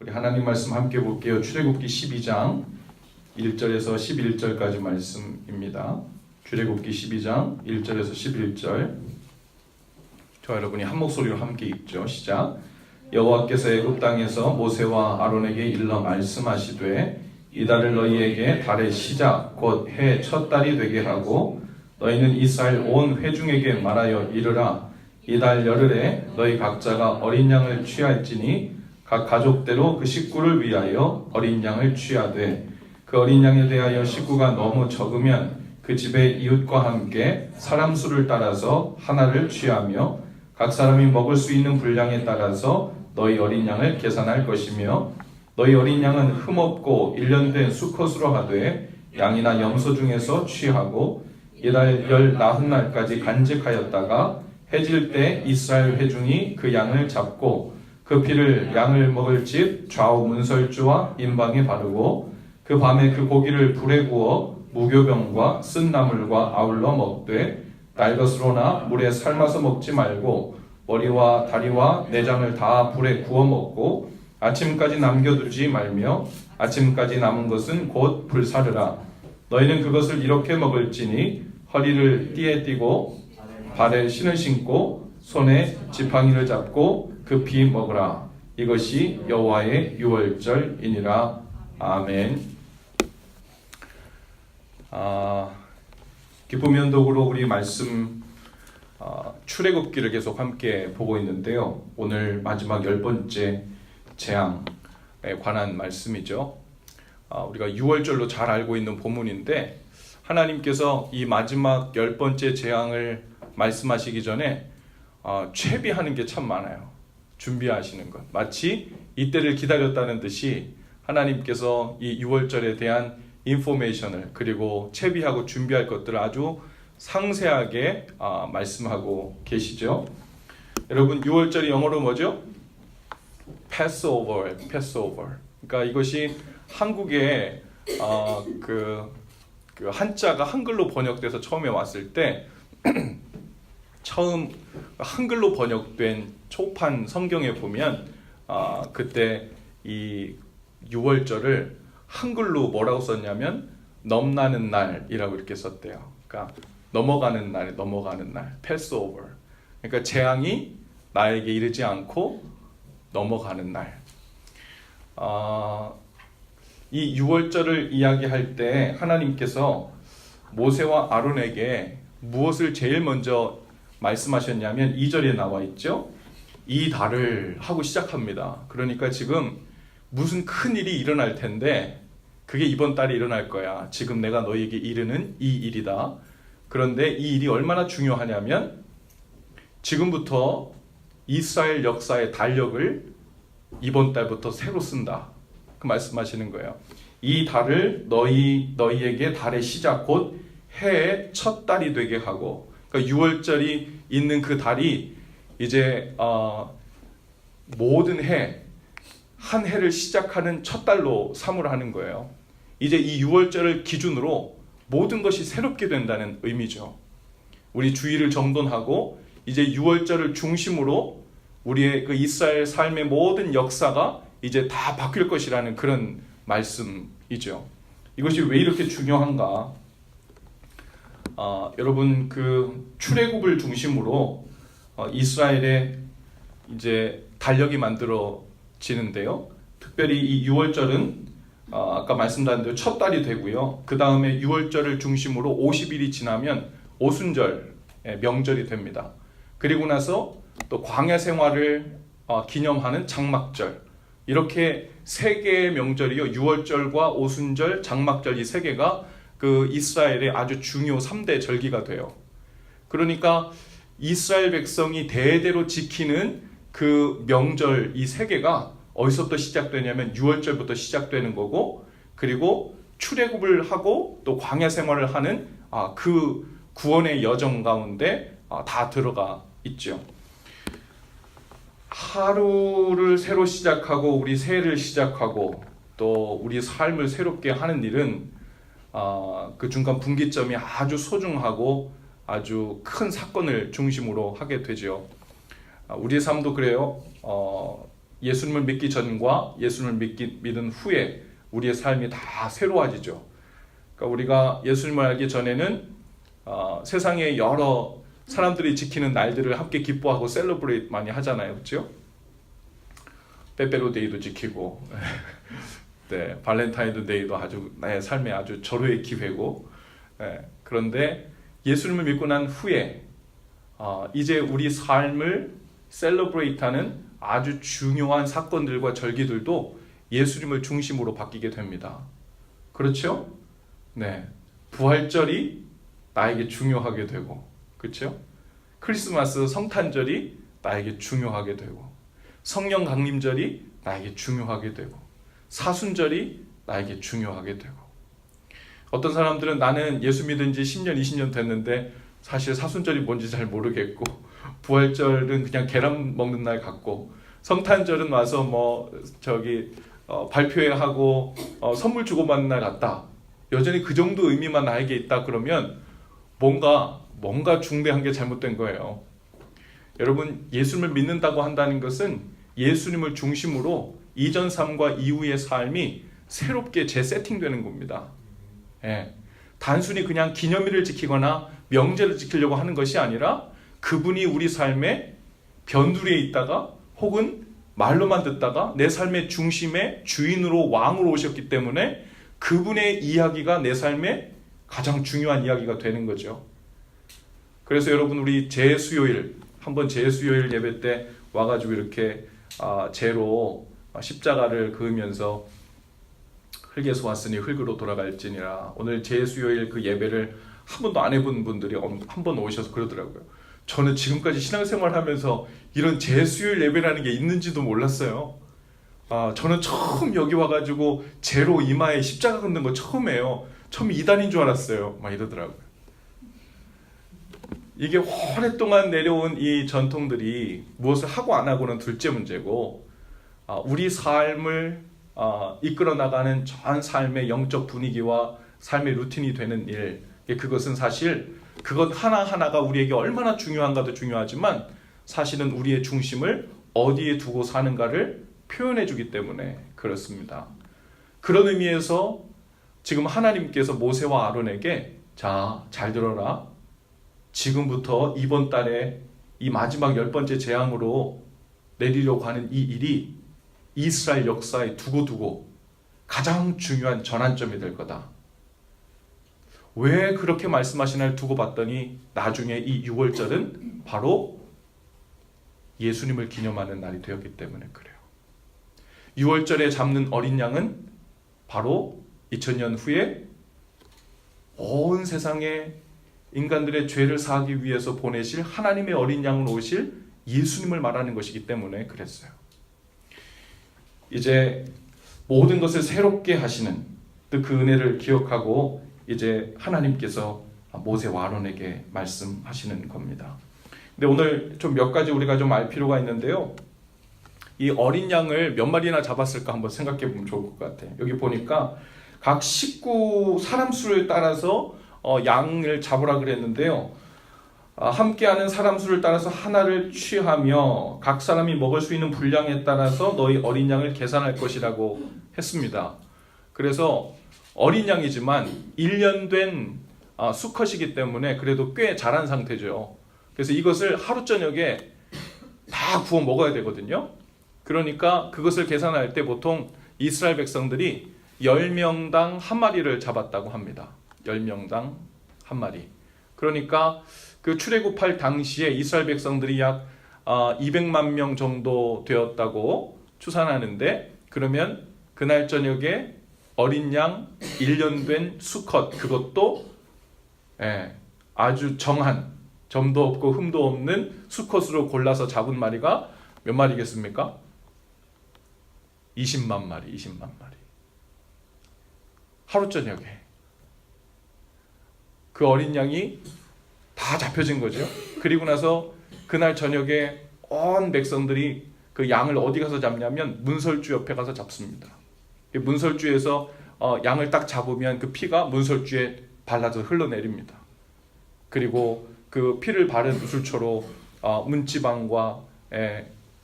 우리 하나님 말씀 함께 볼게요. 출애굽기 12장 1절에서 11절까지 말씀입니다. 출애굽기 12장 1절에서 11절. 저와 여러분이 한 목소리로 함께 읽죠. 시작. 여호와께서 애굽 땅에서 모세와 아론에게 일러 말씀하시되 이 달을 너희에게 달의 시작 곧 해 첫 달이 되게 하고 너희는 이스라엘 온 회중에게 말하여 이르라. 이 달 열흘에 너희 각자가 어린 양을 취할지니 각 가족대로 그 식구를 위하여 어린 양을 취하되 그 어린 양에 대하여 식구가 너무 적으면 그 집의 이웃과 함께 사람 수를 따라서 하나를 취하며 각 사람이 먹을 수 있는 분량에 따라서 너희 어린 양을 계산할 것이며 너희 어린 양은 흠없고 1년 된 수컷으로 하되 양이나 염소 중에서 취하고 이달 열 나흔날까지 간직하였다가 해질 때 이스라엘 회중이 그 양을 잡고 그 피를 양을 먹을 집 좌우 문설주와 임방에 바르고 그 밤에 그 고기를 불에 구워 무교병과 쓴 나물과 아울러 먹되 날것으로나 물에 삶아서 먹지 말고 머리와 다리와 내장을 다 불에 구워 먹고 아침까지 남겨두지 말며 아침까지 남은 것은 곧 불사르라. 너희는 그것을 이렇게 먹을지니 허리를 띠에 띠고 발에 신을 신고 손에 지팡이를 잡고 급히 먹으라. 이것이 여호와의 유월절이니라. 아멘. 기쁨 연독으로 우리 말씀 출애굽기를 계속 함께 보고 있는데요. 오늘 마지막 10번째 재앙에 관한 말씀이죠. 우리가 유월절로 잘 알고 있는 본문인데 하나님께서 이 마지막 10번째 재앙을 말씀하시기 전에 채비하는 게 참 많아요. 준비하시는 것. 마치 이때를 기다렸다는 듯이 하나님께서 이 유월절에 대한 인포메이션을 그리고 채비하고 준비할 것들을 아주 상세하게 말씀하고 계시죠. 여러분 유월절이 영어로 뭐죠? Passover. 그러니까 이것이 한국에 그 한자가 한글로 번역돼서 처음에 왔을 때 처음 한글로 번역된 초판 성경에 보면 그때 이 유월절을 한글로 뭐라고 썼냐면 넘나는 날이라고 이렇게 썼대요. 그러니까 넘어가는 날, Passover. 그러니까 재앙이 나에게 이르지 않고 넘어가는 날. 이 유월절을 이야기할 때 하나님께서 모세와 아론에게 무엇을 제일 먼저 말씀하셨냐면 2절에 나와 있죠. 이 달을 하고 시작합니다. 그러니까 지금 무슨 큰 일이 일어날 텐데 그게 이번 달에 일어날 거야. 지금 내가 너희에게 이르는 이 일이다. 그런데 이 일이 얼마나 중요하냐면 지금부터 이스라엘 역사의 달력을 이번 달부터 새로 쓴다. 그 말씀하시는 거예요. 이 달을 너희에게 달의 시작 곧 해의 첫 달이 되게 하고 그러니까 6월절이 있는 그 달이 이제 모든 한 해를 시작하는 첫 달로 삼으라 하는 거예요. 이제 이 6월절을 기준으로 모든 것이 새롭게 된다는 의미죠. 우리 주일을 정돈하고 이제 6월절을 중심으로 우리의 그 이스라엘 삶의 모든 역사가 이제 다 바뀔 것이라는 그런 말씀이죠. 이것이 왜 이렇게 중요한가? 여러분 그 출애굽을 중심으로 이스라엘의 이제 달력이 만들어지는데요. 특별히 이 6월절은 아까 말씀드린 대로 첫 달이 되고요. 그 다음에 6월절을 중심으로 50일이 지나면 오순절 명절이 됩니다. 그리고 나서 또 광야 생활을 기념하는 장막절. 이렇게 세 개의 명절이요. 6월절과 오순절, 장막절 이 세 개가 그 이스라엘의 아주 중요 3대 절기가 돼요. 그러니까 이스라엘 백성이 대대로 지키는 그 명절 이 세 개가 어디서부터 시작되냐면 6월절부터 시작되는 거고 그리고 출애굽을 하고 또 광야 생활을 하는 그 구원의 여정 가운데 다 들어가 있죠. 하루를 새로 시작하고 우리 새해를 시작하고 또 우리 삶을 새롭게 하는 일은 그 중간 분기점이 아주 소중하고 아주 큰 사건을 중심으로 하게 되죠. 우리의 삶도 그래요. 예수님을 믿기 전과 예수님을 믿은 후에 우리의 삶이 다 새로워지죠. 그러니까 우리가 예수님을 알기 전에는 세상의 여러 사람들이 지키는 날들을 함께 기뻐하고 셀러브레이트 많이 하잖아요, 그렇죠? 빼빼로데이도 지키고, 네, 발렌타인데이도 아주 나의 삶의 아주 절호의 기회고, 그런데 예수님을 믿고 난 후에 이제 우리 삶을 셀러브레이트하는 아주 중요한 사건들과 절기들도 예수님을 중심으로 바뀌게 됩니다. 그렇죠? 네, 부활절이 나에게 중요하게 되고, 그렇죠? 크리스마스 성탄절이 나에게 중요하게 되고, 성령 강림절이 나에게 중요하게 되고, 사순절이 나에게 중요하게 되고, 어떤 사람들은 나는 예수 믿은 지 10년, 20년 됐는데 사실 사순절이 뭔지 잘 모르겠고, 부활절은 그냥 계란 먹는 날 같고, 성탄절은 와서 발표회하고 선물 주고받는 날 같다. 여전히 그 정도 의미만 나에게 있다. 그러면 뭔가 중대한 게 잘못된 거예요. 여러분, 예수님을 믿는다고 한다는 것은 예수님을 중심으로 이전 삶과 이후의 삶이 새롭게 재세팅되는 겁니다. 단순히 그냥 기념일을 지키거나 명제를 지키려고 하는 것이 아니라 그분이 우리 삶의 변두리에 있다가 혹은 말로만 듣다가 내 삶의 중심의 주인으로 왕으로 오셨기 때문에 그분의 이야기가 내 삶의 가장 중요한 이야기가 되는 거죠. 그래서 여러분, 우리 재수요일 한번 재수요일 예배 때 와가지고 이렇게 재로 십자가를 그으면서 흙에서 왔으니 흙으로 돌아갈지니라. 오늘 재수요일 그 예배를 한 번도 안 해본 분들이 한 번 오셔서 그러더라고요. 저는 지금까지 신앙생활하면서 이런 재수요일 예배라는 게 있는지도 몰랐어요. 저는 처음 여기 와가지고 재로 이마에 십자가 긋는 거 처음이에요. 처음 이단인 줄 알았어요. 막 이러더라고요. 이게 오랫동안 내려온 이 전통들이 무엇을 하고 안 하고는 둘째 문제고, 우리 삶을 이끌어 나가는 전 삶의 영적 분위기와 삶의 루틴이 되는 일, 그것은 사실 그것 하나하나가 우리에게 얼마나 중요한가도 중요하지만 사실은 우리의 중심을 어디에 두고 사는가를 표현해 주기 때문에 그렇습니다. 그런 의미에서 지금 하나님께서 모세와 아론에게 잘 들어라. 지금부터 이번 달에 이 마지막 10번째 재앙으로 내리려고 하는 이 일이 이스라엘 역사에 두고두고 가장 중요한 전환점이 될 거다. 왜 그렇게 말씀하시나를 두고 봤더니 나중에 이 6월절은 바로 예수님을 기념하는 날이 되었기 때문에 그래요. 6월절에 잡는 어린 양은 바로 2000년 후에 온 세상에 인간들의 죄를 사하기 위해서 보내실 하나님의 어린 양으로 오실 예수님을 말하는 것이기 때문에 그랬어요. 이제 모든 것을 새롭게 하시는 그 은혜를 기억하고 이제 하나님께서 모세와 아론에게 말씀하시는 겁니다. 근데 오늘 좀 몇 가지 우리가 좀 알 필요가 있는데요. 이 어린 양을 몇 마리나 잡았을까 한번 생각해 보면 좋을 것 같아요. 여기 보니까 각 식구 사람 수를 따라서 양을 잡으라 그랬는데요. 함께하는 사람 수를 따라서 하나를 취하며 각 사람이 먹을 수 있는 분량에 따라서 너희 어린 양을 계산할 것이라고 했습니다. 그래서 어린 양이지만 1년 된 수컷이기 때문에 그래도 꽤 자란 상태죠. 그래서 이것을 하루 저녁에 다 구워 먹어야 되거든요. 그러니까 그것을 계산할 때 보통 이스라엘 백성들이 10명당 한 마리를 잡았다고 합니다. 10명당 한 마리. 그러니까 그 출애굽할 당시에 이스라엘 백성들이 약 200만 명 정도 되었다고 추산하는데, 그러면 그날 저녁에 어린 양 1년 된 수컷, 그것도 아주 정한, 점도 없고 흠도 없는 수컷으로 골라서 잡은 마리가 몇 마리겠습니까? 20만 마리. 하루 저녁에 그 어린 양이 다 잡혀진 거죠. 그리고 나서 그날 저녁에 온 백성들이 그 양을 어디 가서 잡냐면 문설주 옆에 가서 잡습니다. 문설주에서 양을 딱 잡으면 그 피가 문설주에 발라서 흘러내립니다. 그리고 그 피를 바른 우술초로 문지방과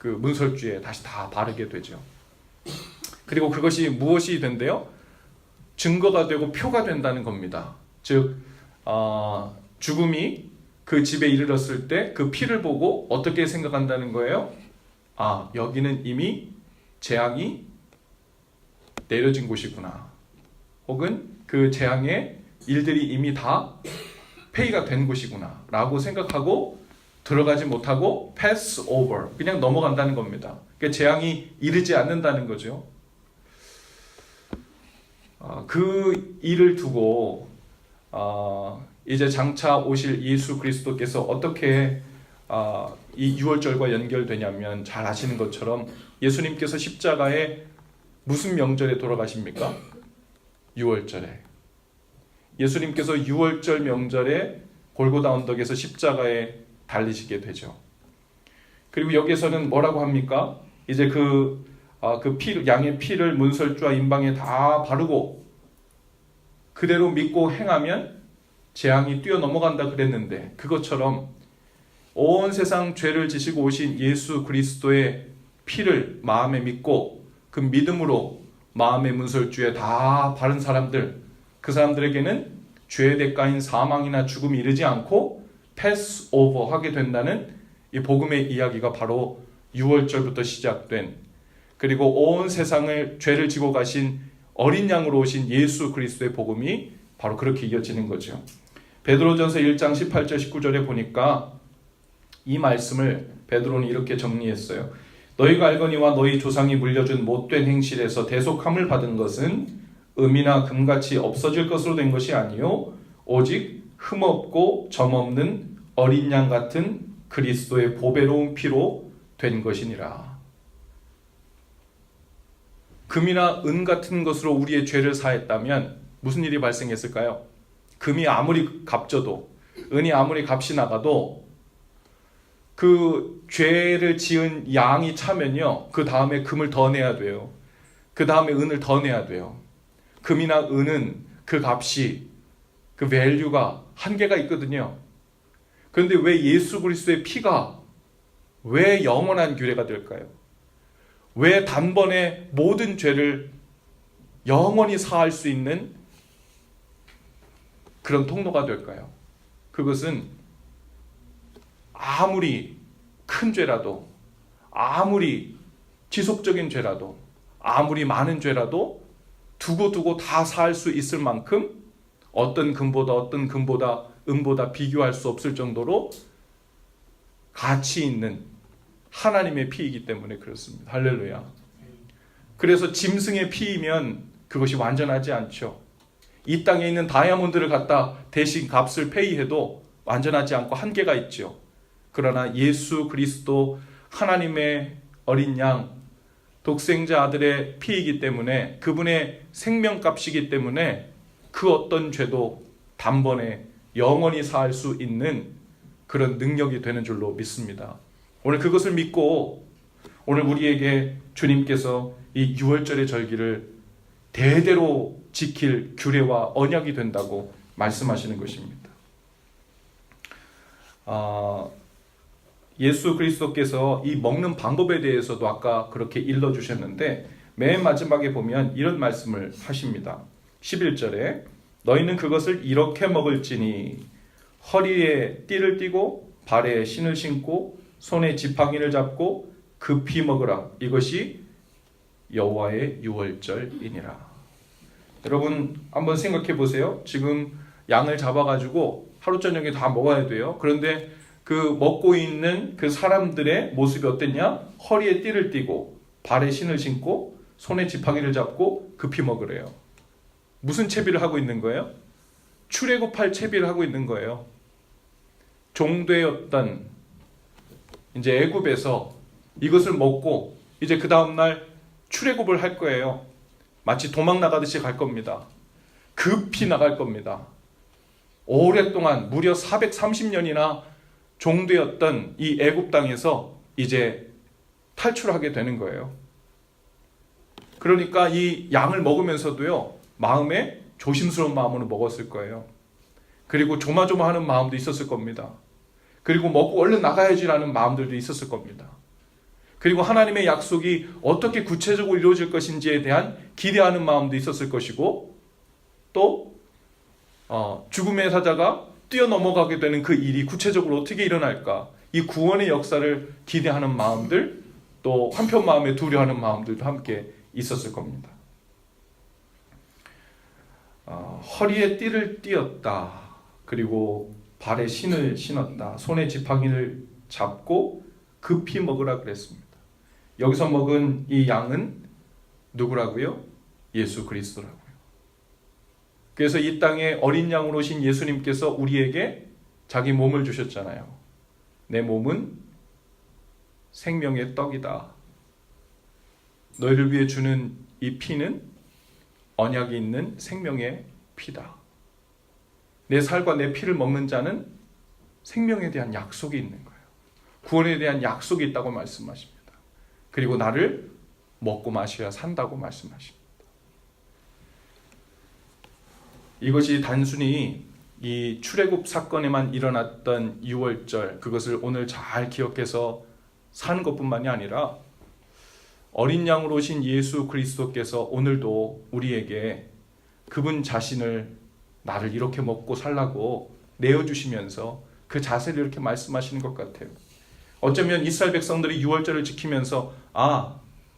그 문설주에 다시 다 바르게 되죠. 그리고 그것이 무엇이 된대요? 증거가 되고 표가 된다는 겁니다. 즉 죽음이 그 집에 이르렀을 때 그 피를 보고 어떻게 생각한다는 거예요? 아, 여기는 이미 재앙이 내려진 곳이구나. 혹은 그 재앙의 일들이 이미 다 폐기가 된 곳이구나 라고 생각하고 들어가지 못하고 pass over, 그냥 넘어간다는 겁니다. 그러니까 재앙이 이르지 않는다는 거죠. 그 일을 두고 이제 장차 오실 예수 그리스도께서 어떻게 이 유월절과 연결되냐면, 잘 아시는 것처럼 예수님께서 십자가에 무슨 명절에 돌아가십니까? 유월절에. 예수님께서 유월절 명절에 골고다 언덕에서 십자가에 달리시게 되죠. 그리고 여기에서는 뭐라고 합니까? 이제 양의 피를 문설주와 임방에 다 바르고 그대로 믿고 행하면 재앙이 뛰어넘어간다 그랬는데, 그것처럼 온 세상 죄를 지시고 오신 예수 그리스도의 피를 마음에 믿고 그 믿음으로 마음의 문설주에 다 바른 사람들, 그 사람들에게는 죄의 대가인 사망이나 죽음이 이르지 않고 패스 오버 하게 된다는 이 복음의 이야기가 바로 유월절부터 시작된, 그리고 온 세상을 죄를 지고 가신 어린 양으로 오신 예수 그리스도의 복음이 바로 그렇게 이어지는 거죠. 베드로전서 1장 18절 19절에 보니까 이 말씀을 베드로는 이렇게 정리했어요. 너희가 알거니와 너희 조상이 물려준 못된 행실에서 대속함을 받은 것은 금이나 금같이 없어질 것으로 된 것이 아니요 오직 흠없고 점없는 어린 양 같은 그리스도의 보배로운 피로 된 것이니라. 금이나 은 같은 것으로 우리의 죄를 사했다면 무슨 일이 발생했을까요? 금이 아무리 값져도, 은이 아무리 값이 나가도 그 죄를 지은 양이 차면요, 그 다음에 금을 더 내야 돼요. 그 다음에 은을 더 내야 돼요. 금이나 은은 그 값이, 그 밸류가 한계가 있거든요. 그런데 왜 예수 그리스도의 피가 왜 영원한 규례가 될까요? 왜 단번에 모든 죄를 영원히 사할 수 있는 그런 통로가 될까요? 그것은 아무리 큰 죄라도, 아무리 지속적인 죄라도, 아무리 많은 죄라도 두고 다 사할 수 있을 만큼 어떤 금보다 은보다 비교할 수 없을 정도로 가치 있는 하나님의 피이기 때문에 그렇습니다. 할렐루야. 그래서 짐승의 피이면 그것이 완전하지 않죠. 이 땅에 있는 다이아몬드를 갖다 대신 값을 페이해도 완전하지 않고 한계가 있죠. 그러나 예수 그리스도 하나님의 어린 양, 독생자 아들의 피이기 때문에, 그분의 생명값이기 때문에 그 어떤 죄도 단번에 영원히 사할 수 있는 그런 능력이 되는 줄로 믿습니다. 오늘 그것을 믿고 오늘 우리에게 주님께서 이 유월절의 절기를 대대로 지킬 규례와 언약이 된다고 말씀하시는 것입니다. 예수 그리스도께서 이 먹는 방법에 대해서도 아까 그렇게 일러주셨는데, 맨 마지막에 보면 이런 말씀을 하십니다. 11절에 너희는 그것을 이렇게 먹을지니 허리에 띠를 띠고 발에 신을 신고 손에 지팡이를 잡고 급히 먹으라. 이것이 여호와의 유월절이니라. 여러분 한번 생각해 보세요. 지금 양을 잡아가지고 하루 저녁에 다 먹어야 돼요. 그런데 그 먹고 있는 그 사람들의 모습이 어땠냐? 허리에 띠를 띠고 발에 신을 신고 손에 지팡이를 잡고 급히 먹으래요. 무슨 채비를 하고 있는 거예요? 출애굽할 채비를 하고 있는 거예요. 종되었던 이제 애굽에서 이것을 먹고 이제 그 다음날 출애굽을 할 거예요. 마치 도망 나가듯이 갈 겁니다. 급히 나갈 겁니다. 오랫동안 무려 430년이나 종되었던 이 애굽 땅에서 이제 탈출하게 되는 거예요. 그러니까 이 양을 먹으면서도요, 마음에 조심스러운 마음으로 먹었을 거예요. 그리고 조마조마하는 마음도 있었을 겁니다. 그리고 먹고 얼른 나가야지라는 마음들도 있었을 겁니다. 그리고 하나님의 약속이 어떻게 구체적으로 이루어질 것인지에 대한 기대하는 마음도 있었을 것이고, 또 죽음의 사자가 뛰어넘어가게 되는 그 일이 구체적으로 어떻게 일어날까, 이 구원의 역사를 기대하는 마음들, 또 한편 마음에 두려워하는 마음들도 함께 있었을 겁니다. 허리에 띠를 띠었다. 그리고 발에 신을 신었다. 손에 지팡이를 잡고 급히 먹으라 그랬습니다. 여기서 먹은 이 양은 누구라고요? 예수 그리스도라고요. 그래서 이 땅에 어린 양으로 오신 예수님께서 우리에게 자기 몸을 주셨잖아요. 내 몸은 생명의 떡이다. 너희를 위해 주는 이 피는 언약이 있는 생명의 피다. 내 살과 내 피를 먹는 자는 생명에 대한 약속이 있는 거예요. 구원에 대한 약속이 있다고 말씀하십니다. 그리고 나를 먹고 마셔야 산다고 말씀하십니다. 이것이 단순히 이 출애굽 사건에만 일어났던 유월절, 그것을 오늘 잘 기억해서 사는 것뿐만이 아니라 어린 양으로 오신 예수 그리스도께서 오늘도 우리에게 그분 자신을 나를 이렇게 먹고 살라고 내어주시면서 그 자세를 이렇게 말씀하시는 것 같아요. 어쩌면 이스라엘 백성들이 유월절을 지키면서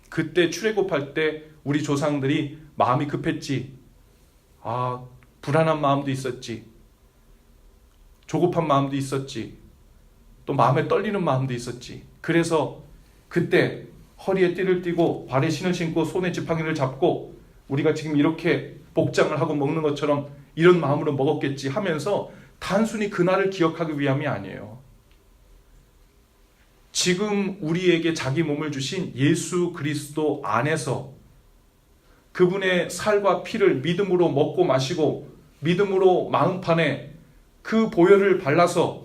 그때 출애굽할 때 우리 조상들이 마음이 급했지, 불안한 마음도 있었지, 조급한 마음도 있었지, 또 마음에 떨리는 마음도 있었지. 그래서 그때 허리에 띠를 띠고 발에 신을 신고 손에 지팡이를 잡고 우리가 지금 이렇게 복장을 하고 먹는 것처럼 이런 마음으로 먹었겠지 하면서 단순히 그날을 기억하기 위함이 아니에요. 지금 우리에게 자기 몸을 주신 예수 그리스도 안에서 그분의 살과 피를 믿음으로 먹고 마시고 믿음으로 마음판에 그 보혈을 발라서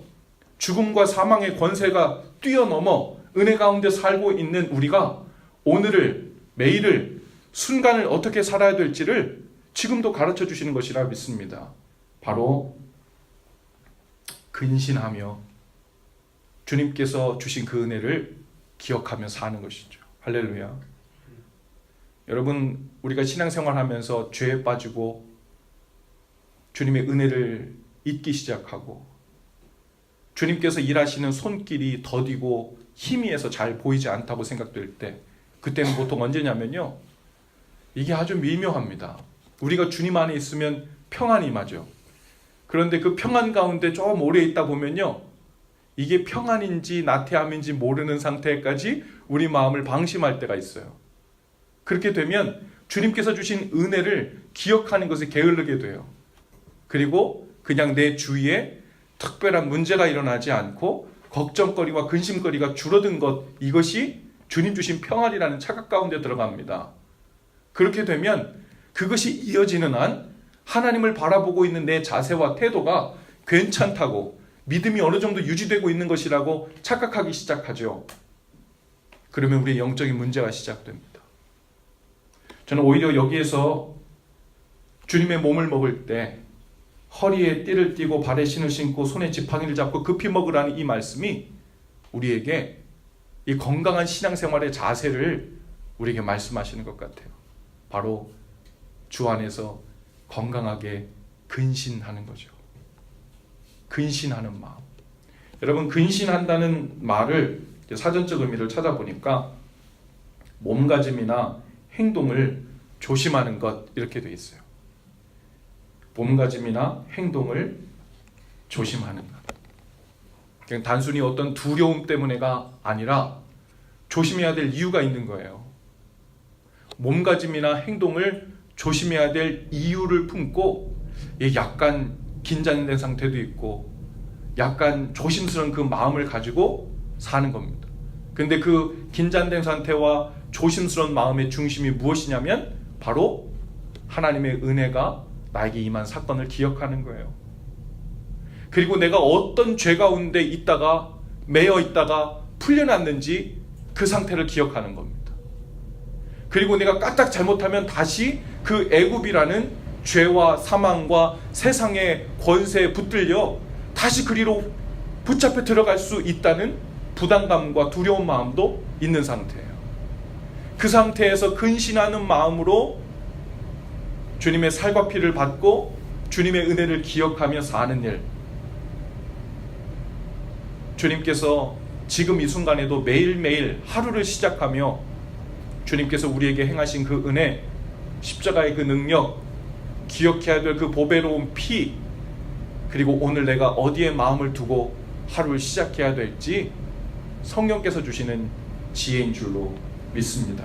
죽음과 사망의 권세가 뛰어넘어 은혜 가운데 살고 있는 우리가 오늘을, 매일을, 순간을 어떻게 살아야 될지를 지금도 가르쳐 주시는 것이라 믿습니다. 바로 근신하며 주님께서 주신 그 은혜를 기억하며 사는 것이죠. 할렐루야. 여러분, 우리가 신앙생활하면서 죄에 빠지고 주님의 은혜를 잊기 시작하고 주님께서 일하시는 손길이 더디고 희미해서 잘 보이지 않다고 생각될 때, 그때는 보통 언제냐면요, 이게 아주 미묘합니다. 우리가 주님 안에 있으면 평안이 임하죠. 그런데 그 평안 가운데 좀 오래 있다 보면요, 이게 평안인지 나태함인지 모르는 상태까지 우리 마음을 방심할 때가 있어요. 그렇게 되면 주님께서 주신 은혜를 기억하는 것에 게으르게 돼요. 그리고 그냥 내 주위에 특별한 문제가 일어나지 않고 걱정거리와 근심거리가 줄어든 것, 이것이 주님 주신 평안이라는 착각 가운데 들어갑니다. 그렇게 되면 그것이 이어지는 한 하나님을 바라보고 있는 내 자세와 태도가 괜찮다고, 믿음이 어느 정도 유지되고 있는 것이라고 착각하기 시작하죠. 그러면 우리의 영적인 문제가 시작됩니다. 저는 오히려 여기에서 주님의 몸을 먹을 때 허리에 띠를 띠고 발에 신을 신고 손에 지팡이를 잡고 급히 먹으라는 이 말씀이 우리에게 이 건강한 신앙생활의 자세를 우리에게 말씀하시는 것 같아요. 바로 주 안에서 건강하게 근신하는 거죠. 근신하는 마음. 여러분, 근신한다는 말을 사전적 의미를 찾아보니까 몸가짐이나 행동을 조심하는 것, 이렇게 되어 있어요. 몸가짐이나 행동을 조심하는 것. 그냥 단순히 어떤 두려움 때문에가 아니라 조심해야 될 이유가 있는 거예요. 몸가짐이나 행동을 조심해야 될 이유를 품고 약간 긴장된 상태도 있고 약간 조심스러운 그 마음을 가지고 사는 겁니다. 근데 그 긴장된 상태와 조심스러운 마음의 중심이 무엇이냐면 바로 하나님의 은혜가 나에게 임한 사건을 기억하는 거예요. 그리고 내가 어떤 죄 가운데 있다가 매여 있다가 풀려났는지 그 상태를 기억하는 겁니다. 그리고 내가 까딱 잘못하면 다시 그 애굽이라는 죄와 사망과 세상의 권세에 붙들려 다시 그리로 붙잡혀 들어갈 수 있다는 부담감과 두려운 마음도 있는 상태예요. 그 상태에서 근신하는 마음으로 주님의 살과 피를 받고 주님의 은혜를 기억하며 사는 일, 주님께서 지금 이 순간에도 매일매일 하루를 시작하며 주님께서 우리에게 행하신 그 은혜, 십자가의 그 능력, 기억해야 될 그 보배로운 피, 그리고 오늘 내가 어디에 마음을 두고 하루를 시작해야 될지 성령께서 주시는 지혜인 줄로 믿습니다.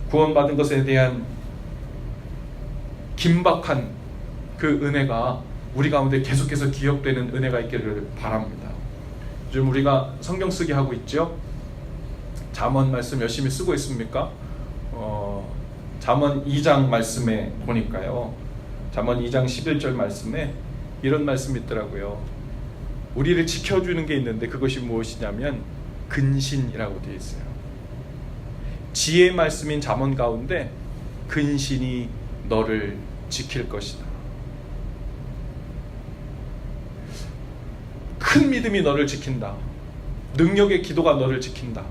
구원받은 것에 대한 긴박한 그 은혜가 우리 가운데 계속해서 기억되는 은혜가 있기를 바랍니다. 요즘 우리가 성경 쓰기 하고 있죠. 잠언 말씀 열심히 쓰고 있습니까? 잠언 2장 말씀에 보니까요, 잠언 2장 11절 말씀에 이런 말씀이 있더라고요. 우리를 지켜주는 게 있는데 그것이 무엇이냐면 근신이라고 되어 있어요. 지혜의 말씀인 잠언 가운데 근신이 너를 지킬 것이다. 큰 믿음이 너를 지킨다. 능력의 기도가 너를 지킨다.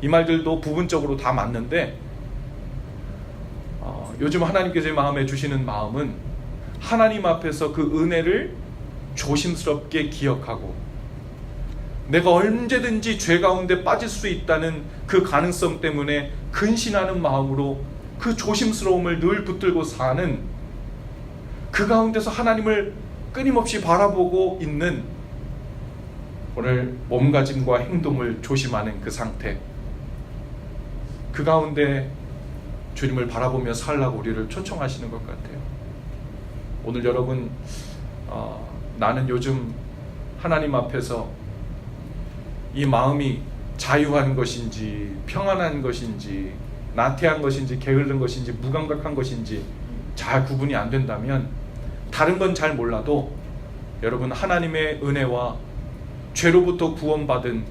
이 말들도 부분적으로 다 맞는데 요즘 하나님께서 마음에 주시는 마음은 하나님 앞에서 그 은혜를 조심스럽게 기억하고 내가 언제든지 죄 가운데 빠질 수 있다는 그 가능성 때문에 근신하는 마음으로 그 조심스러움을 늘 붙들고 사는, 그 가운데서 하나님을 끊임없이 바라보고 있는, 오늘 몸가짐과 행동을 조심하는 그 상태, 그 가운데 주님을 바라보며 살라고 우리를 초청하시는 것 같아요. 오늘 여러분, 나는 요즘 하나님 앞에서 이 마음이 자유한 것인지 평안한 것인지 나태한 것인지 게으른 것인지 무감각한 것인지 잘 구분이 안 된다면, 다른 건 잘 몰라도 여러분 하나님의 은혜와 죄로부터 구원받은,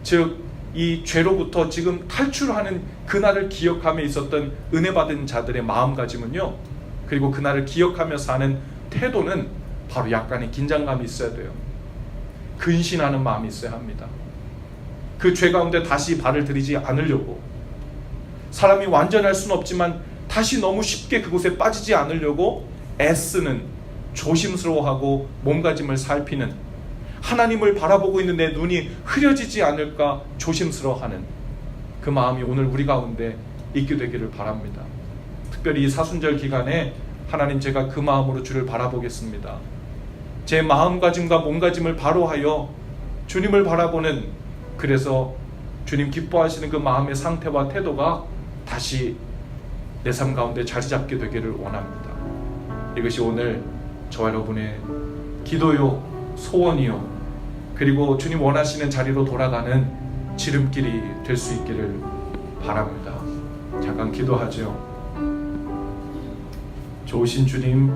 즉 이 죄로부터 지금 탈출하는 그날을 기억하며 있었던 은혜 받은 자들의 마음가짐은요, 그리고 그날을 기억하며 사는 태도는 바로 약간의 긴장감이 있어야 돼요. 근신하는 마음이 있어야 합니다. 그 죄 가운데 다시 발을 들이지 않으려고, 사람이 완전할 수는 없지만 다시 너무 쉽게 그곳에 빠지지 않으려고 애쓰는, 조심스러워하고 몸가짐을 살피는, 하나님을 바라보고 있는 내 눈이 흐려지지 않을까 조심스러워하는 그 마음이 오늘 우리 가운데 있게 되기를 바랍니다. 특별히 이 사순절 기간에 하나님, 제가 그 마음으로 주를 바라보겠습니다. 제 마음가짐과 몸가짐을 바로하여 주님을 바라보는, 그래서 주님 기뻐하시는 그 마음의 상태와 태도가 다시 내 삶 가운데 자리 잡게 되기를 원합니다. 이것이 오늘 저와 여러분의 기도요, 소원이요, 그리고 주님 원하시는 자리로 돌아가는 지름길이 될 수 있기를 바랍니다. 잠깐 기도하죠. 좋으신 주님,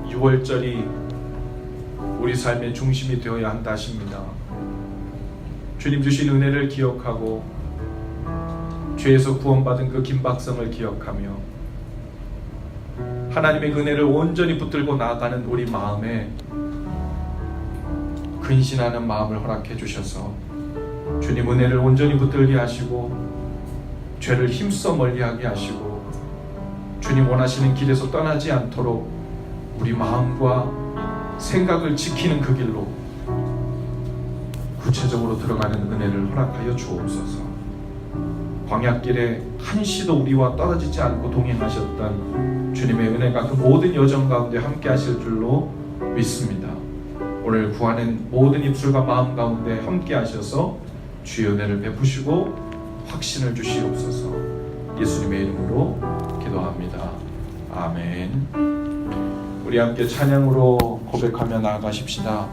6월절이 우리 삶의 중심이 되어야 한다 하십니다. 주님 주신 은혜를 기억하고 죄에서 구원받은 그 긴박성을 기억하며 하나님의 은혜를 온전히 붙들고 나아가는 우리 마음에 근신하는 마음을 허락해 주셔서 주님 은혜를 온전히 붙들게 하시고 죄를 힘써 멀리하게 하시고 주님 원하시는 길에서 떠나지 않도록 우리 마음과 생각을 지키는 그 길로 구체적으로 들어가는 은혜를 허락하여 주옵소서. 광야길에 한시도 우리와 떨어지지 않고 동행하셨던 주님의 은혜가 그 모든 여정 가운데 함께 하실 줄로 믿습니다. 오늘 구하는 모든 입술과 마음 가운데 함께 하셔서 주의 은혜를 베푸시고 확신을 주시옵소서. 예수님의 이름으로 기도합니다. 아멘. 우리 함께 찬양으로 고백하며 나아가십시다.